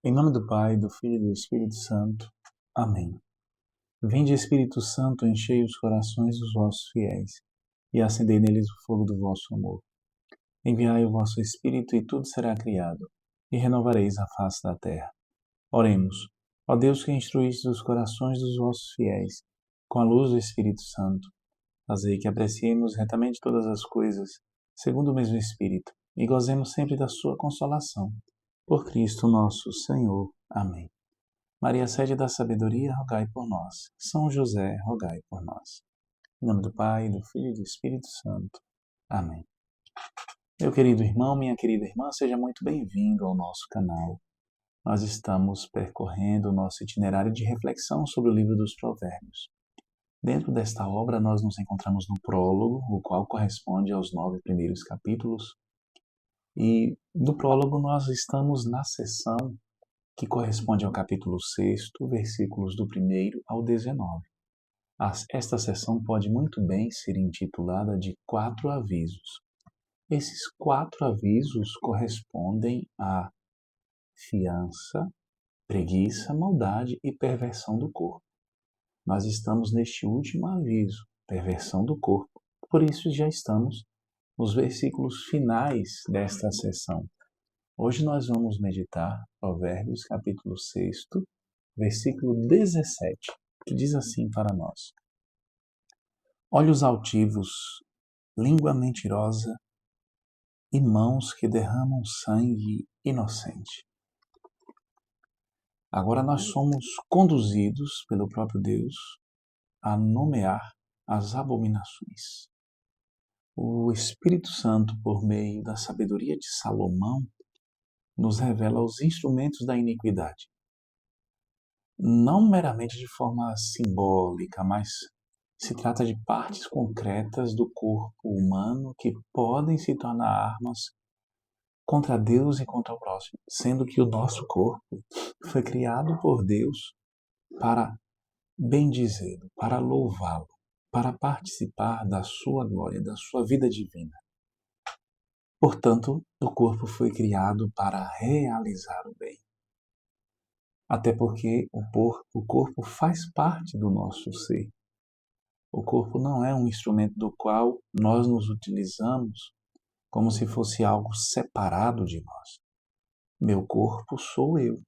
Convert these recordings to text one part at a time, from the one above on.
Em nome do Pai, do Filho e do Espírito Santo. Amém. Vinde, Espírito Santo, enchei os corações dos vossos fiéis e acendei neles o fogo do vosso amor. Enviai o vosso Espírito e tudo será criado, e renovareis a face da terra. Oremos. Ó Deus, que instruíste os corações dos vossos fiéis com a luz do Espírito Santo, fazei que apreciemos retamente todas as coisas, segundo o mesmo Espírito, e gozemos sempre da sua consolação. Por Cristo nosso Senhor. Amém. Maria, sede da sabedoria, rogai por nós. São José, rogai por nós. Em nome do Pai, do Filho e do Espírito Santo. Amém. Meu querido irmão, minha querida irmã, seja muito bem-vindo ao nosso canal. Nós estamos percorrendo o nosso itinerário de reflexão sobre o livro dos Provérbios. Dentro desta obra, nós nos encontramos no prólogo, o qual corresponde aos 9 primeiros capítulos. E no prólogo nós estamos na seção que corresponde ao capítulo 6, versículos do 1º ao 19. Esta seção pode muito bem ser intitulada de 4 avisos. Esses 4 avisos correspondem a fiança, preguiça, maldade e perversão do corpo. Nós estamos neste último aviso, perversão do corpo. Por isso já estamos nos versículos finais desta seção. Hoje nós vamos meditar Provérbios capítulo 6, versículo 17, que diz assim para nós: olhos altivos, língua mentirosa e mãos que derramam sangue inocente. Agora nós somos conduzidos pelo próprio Deus a nomear as abominações. O Espírito Santo, por meio da sabedoria de Salomão, nos revela os instrumentos da iniquidade. Não meramente de forma simbólica, mas se trata de partes concretas do corpo humano que podem se tornar armas contra Deus e contra o próximo, sendo que o nosso corpo foi criado por Deus para bendizê-lo, para louvá-lo, para participar da sua glória, da sua vida divina. Portanto, o corpo foi criado para realizar o bem. Até porque o corpo faz parte do nosso ser. O corpo não é um instrumento do qual nós nos utilizamos como se fosse algo separado de nós. Meu corpo sou eu,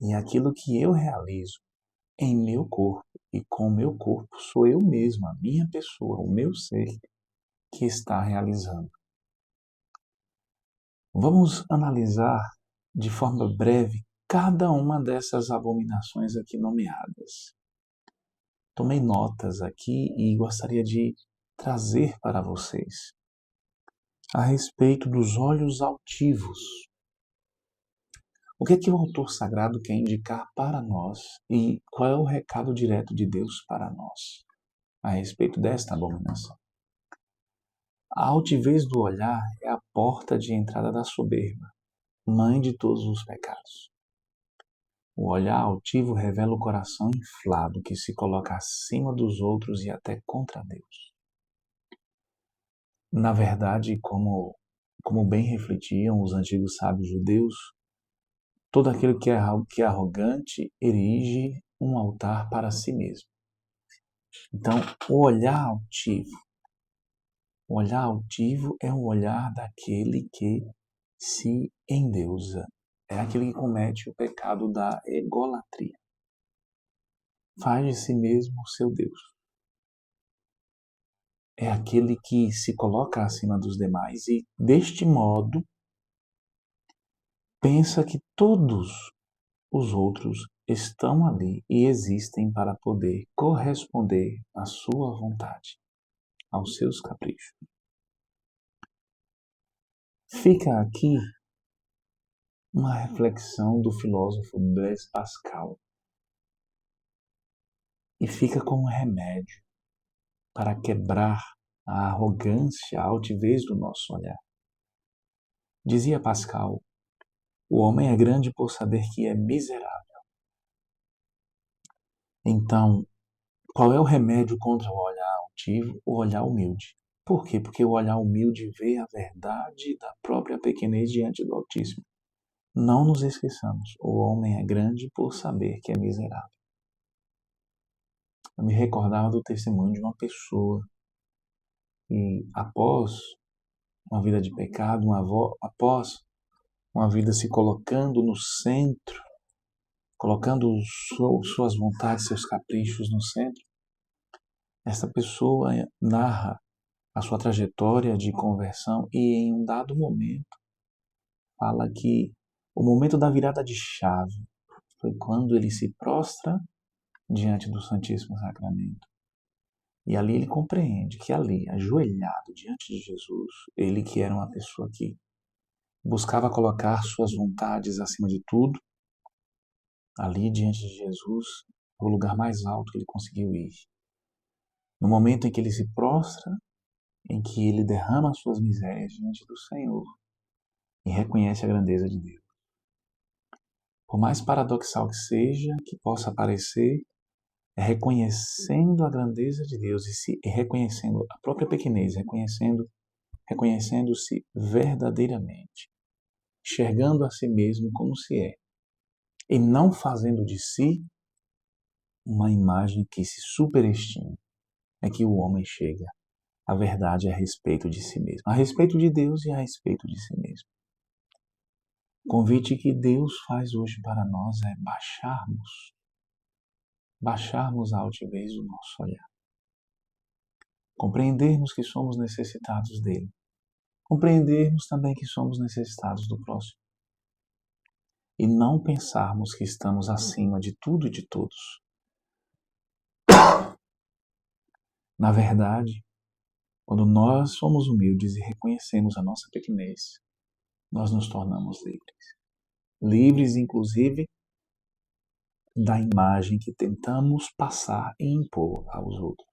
e aquilo que eu realizo em meu corpo e com meu corpo sou eu mesmo, a minha pessoa, o meu ser que está realizando. Vamos analisar de forma breve cada uma dessas abominações aqui nomeadas. Tomei notas aqui e gostaria de trazer para vocês a respeito dos olhos altivos. O que é que o autor sagrado quer indicar para nós e qual é o recado direto de Deus para nós a respeito desta abominação? A altivez do olhar é a porta de entrada da soberba, mãe de todos os pecados. O olhar altivo revela o coração inflado que se coloca acima dos outros e até contra Deus. Na verdade, como bem refletiam os antigos sábios judeus, todo aquele que é arrogante erige um altar para si mesmo. Então, o olhar altivo é o olhar daquele que se endeusa. É aquele que comete o pecado da egolatria. Faz de si mesmo o seu Deus. É aquele que se coloca acima dos demais e, deste modo, pensa que todos os outros estão ali e existem para poder corresponder à sua vontade, aos seus caprichos. Fica aqui uma reflexão do filósofo Blaise Pascal e fica como remédio para quebrar a arrogância, a altivez do nosso olhar. Dizia Pascal: o homem é grande por saber que é miserável. Então, qual é o remédio contra o olhar altivo? O olhar humilde. Por quê? Porque o olhar humilde vê a verdade da própria pequenez diante do Altíssimo. Não nos esqueçamos, o homem é grande por saber que é miserável. Eu me recordava do testemunho de uma pessoa que, após uma vida de pecado, após uma vida se colocando no centro, colocando suas vontades, seus caprichos no centro, essa pessoa narra a sua trajetória de conversão e, em um dado momento, fala que o momento da virada de chave foi quando ele se prostra diante do Santíssimo Sacramento. E ali ele compreende que ali, ajoelhado diante de Jesus, ele que era uma pessoa que buscava colocar suas vontades acima de tudo, ali diante de Jesus, o lugar mais alto que ele conseguiu ir. No momento em que ele se prostra, em que ele derrama suas misérias diante do Senhor e reconhece a grandeza de Deus. Por mais paradoxal que seja, que possa parecer, é reconhecendo a grandeza de Deus e reconhecendo a própria pequenez, reconhecendo-se verdadeiramente, enxergando a si mesmo como se é, e não fazendo de si uma imagem que se superestime, é que o homem chega à verdade a respeito de si mesmo, a respeito de Deus e a respeito de si mesmo. O convite que Deus faz hoje para nós é baixarmos a altivez do nosso olhar, compreendermos que somos necessitados dele, compreendermos também que somos necessitados do próximo e não pensarmos que estamos acima de tudo e de todos. Na verdade, quando nós somos humildes e reconhecemos a nossa pequenez, nós nos tornamos livres. Livres, inclusive, da imagem que tentamos passar e impor aos outros.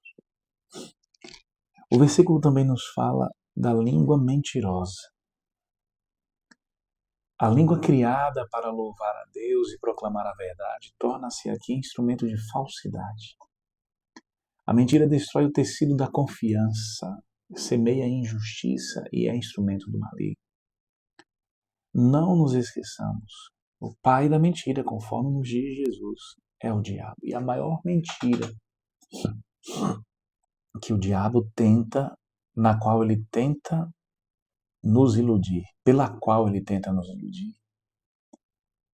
O versículo também nos fala da língua mentirosa. A língua criada para louvar a Deus e proclamar a verdade torna-se aqui instrumento de falsidade. A mentira destrói o tecido da confiança, semeia a injustiça e é instrumento do maligno. Não nos esqueçamos, o pai da mentira, conforme nos diz Jesus, é o diabo. E a maior mentira que o diabo tenta, na qual ele tenta nos iludir, pela qual ele tenta nos iludir,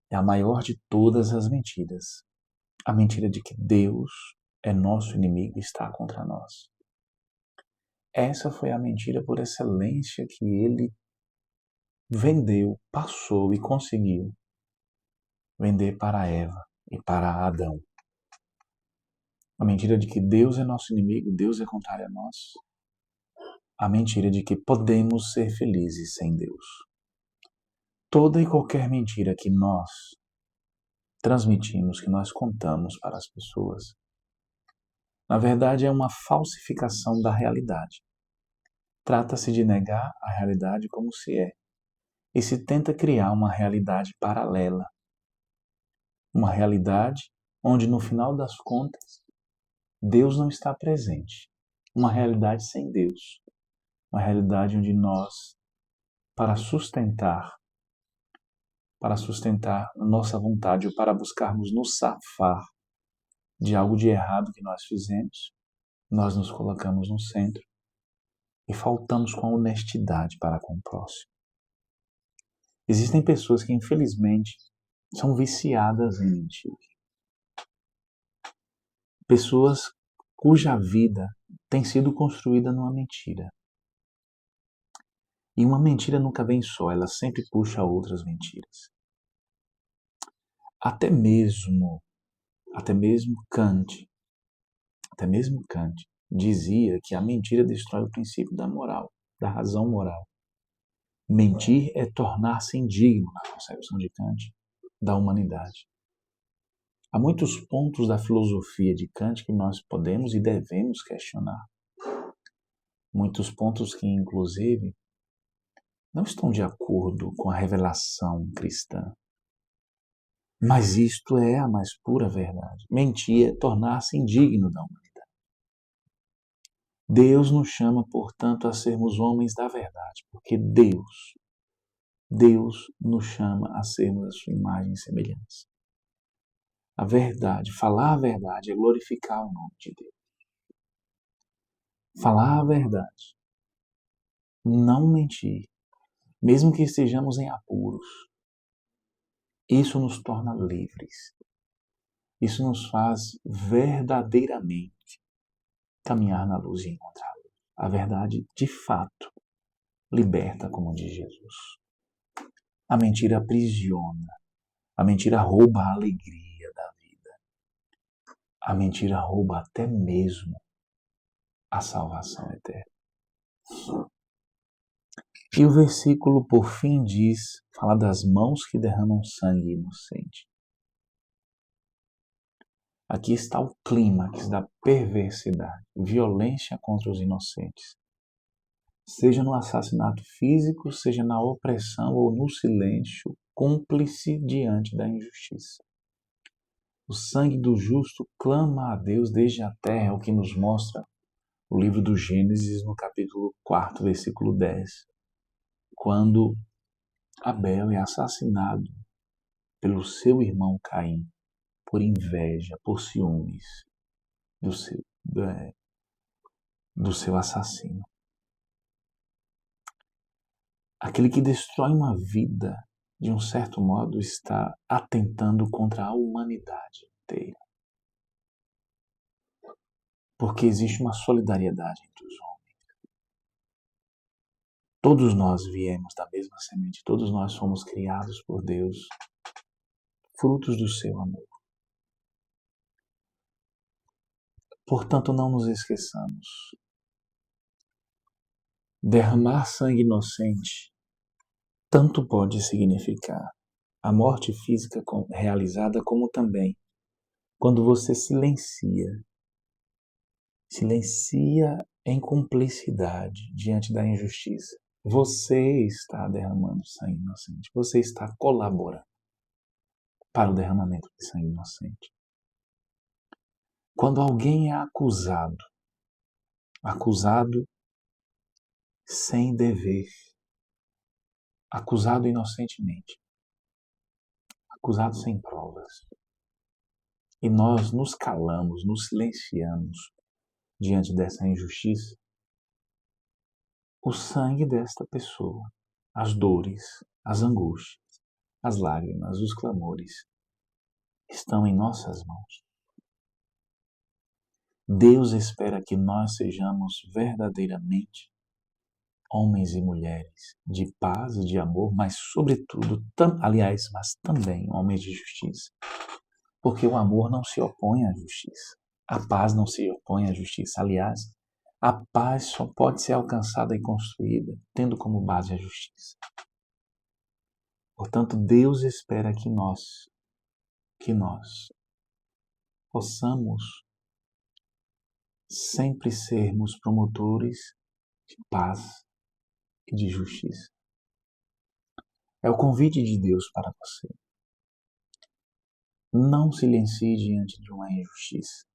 é a maior de todas as mentiras. A mentira de que Deus é nosso inimigo e está contra nós. Essa foi a mentira por excelência que ele vendeu, passou e conseguiu vender para Eva e para Adão. A mentira de que Deus é nosso inimigo, Deus é contrário a nós. A mentira de que podemos ser felizes sem Deus. Toda e qualquer mentira que nós transmitimos, que nós contamos para as pessoas, na verdade é uma falsificação da realidade. Trata-se de negar a realidade como se é. E se tenta criar uma realidade paralela. Uma realidade onde, no final das contas, Deus não está presente. Uma realidade sem Deus. Uma realidade onde nós, para sustentar a nossa vontade ou para buscarmos nos safar de algo de errado que nós fizemos, nós nos colocamos no centro e faltamos com a honestidade para com o próximo. Existem pessoas que, infelizmente, são viciadas em mentir. Pessoas cuja vida tem sido construída numa mentira. E uma mentira nunca vem só, ela sempre puxa outras mentiras. Até mesmo Kant dizia que a mentira destrói o princípio da moral, da razão moral. Mentir é tornar-se indigno, na concepção de Kant, da humanidade. Há muitos pontos da filosofia de Kant que nós podemos e devemos questionar. Muitos pontos que, inclusive, não estão de acordo com a revelação cristã. Mas isto é a mais pura verdade. Mentir é tornar-se indigno da humanidade. Deus nos chama, portanto, a sermos homens da verdade, porque Deus Deus nos chama a sermos a sua imagem e semelhança. A verdade, falar a verdade é glorificar o nome de Deus. Falar a verdade, não mentir, mesmo que estejamos em apuros, isso nos torna livres. Isso nos faz verdadeiramente caminhar na luz e encontrar a luz. A verdade, de fato, liberta, como diz Jesus. A mentira aprisiona. A mentira rouba a alegria da vida. A mentira rouba até mesmo a salvação eterna. E o versículo, por fim, fala das mãos que derramam sangue inocente. Aqui está o clímax da perversidade, violência contra os inocentes. Seja no assassinato físico, seja na opressão ou no silêncio, cúmplice diante da injustiça. O sangue do justo clama a Deus desde a terra, o que nos mostra o livro do Gênesis, no capítulo 4, versículo 10, quando Abel é assassinado pelo seu irmão Caim, por inveja, por ciúmes do seu assassino. Aquele que destrói uma vida, de um certo modo, está atentando contra a humanidade inteira. Porque existe uma solidariedade entre os homens. Todos nós viemos da mesma semente, todos nós fomos criados por Deus, frutos do seu amor. Portanto, não nos esqueçamos. Derramar sangue inocente tanto pode significar a morte física realizada, como também quando você silencia em cumplicidade diante da injustiça. Você está derramando sangue inocente. Você está colaborando para o derramamento de sangue inocente. Quando alguém é acusado sem dever, acusado inocentemente, acusado sem provas, e nós nos calamos, nos silenciamos diante dessa injustiça, o sangue desta pessoa, as dores, as angústias, as lágrimas, os clamores, estão em nossas mãos. Deus espera que nós sejamos verdadeiramente homens e mulheres de paz e de amor, mas sobretudo, mas também homens de justiça. Porque o amor não se opõe à justiça. A paz não se opõe à justiça. Aliás, a paz só pode ser alcançada e construída tendo como base a justiça. Portanto, Deus espera que nós possamos sempre sermos promotores de paz e de justiça. É o convite de Deus para você. Não silencie diante de uma injustiça.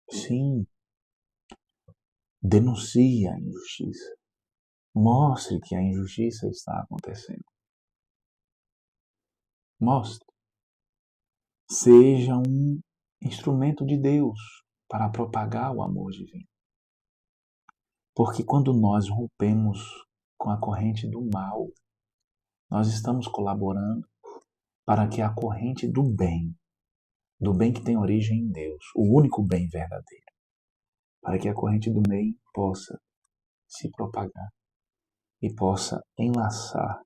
Sim, denuncie a injustiça. Mostre que a injustiça está acontecendo. Mostre. Seja um instrumento de Deus para propagar o amor divino. Porque quando nós rompemos com a corrente do mal, nós estamos colaborando para que a corrente do bem que tem origem em Deus, o único bem verdadeiro, para que a corrente do bem possa se propagar e possa enlaçar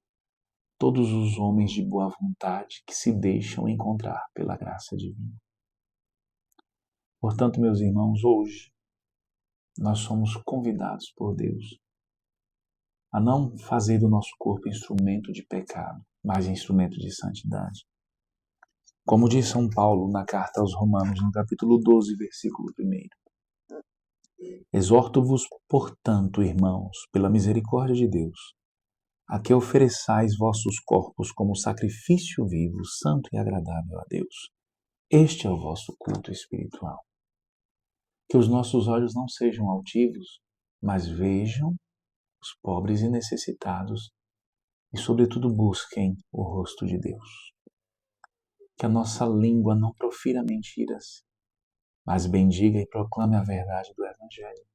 todos os homens de boa vontade que se deixam encontrar pela graça divina. Portanto, meus irmãos, hoje nós somos convidados por Deus a não fazer do nosso corpo instrumento de pecado, mas instrumento de santidade. Como diz São Paulo na carta aos Romanos, no capítulo 12, versículo 1. Exorto-vos, portanto, irmãos, pela misericórdia de Deus, a que ofereçais vossos corpos como sacrifício vivo, santo e agradável a Deus. Este é o vosso culto espiritual. Que os nossos olhos não sejam altivos, mas vejam os pobres e necessitados e, sobretudo, busquem o rosto de Deus. Que a nossa língua não profira mentiras, mas bendiga e proclame a verdade do Evangelho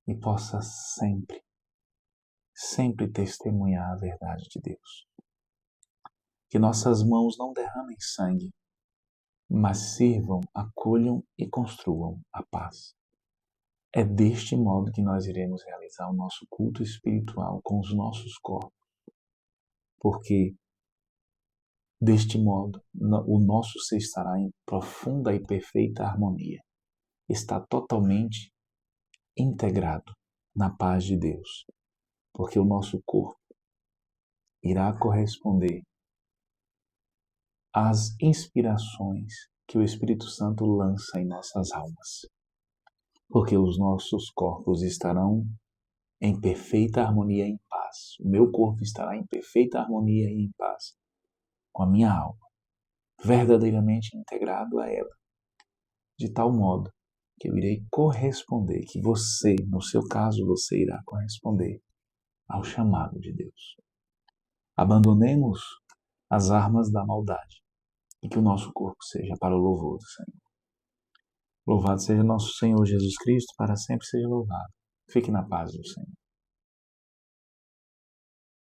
e possa sempre, sempre testemunhar a verdade de Deus. Que nossas mãos não derramem sangue, mas sirvam, acolham e construam a paz. É deste modo que nós iremos realizar o nosso culto espiritual com os nossos corpos, porque deste modo o nosso ser estará em profunda e perfeita harmonia, está totalmente integrado na paz de Deus, porque o nosso corpo irá corresponder às inspirações que o Espírito Santo lança em nossas almas, porque os nossos corpos estarão em perfeita harmonia e em paz. O meu corpo estará em perfeita harmonia e em paz com a minha alma, verdadeiramente integrado a ela, de tal modo que eu irei corresponder, que você, no seu caso, você irá corresponder ao chamado de Deus. Abandonemos as armas da maldade e que o nosso corpo seja para o louvor do Senhor. Louvado seja nosso Senhor Jesus Cristo, para sempre seja louvado. Fique na paz do Senhor.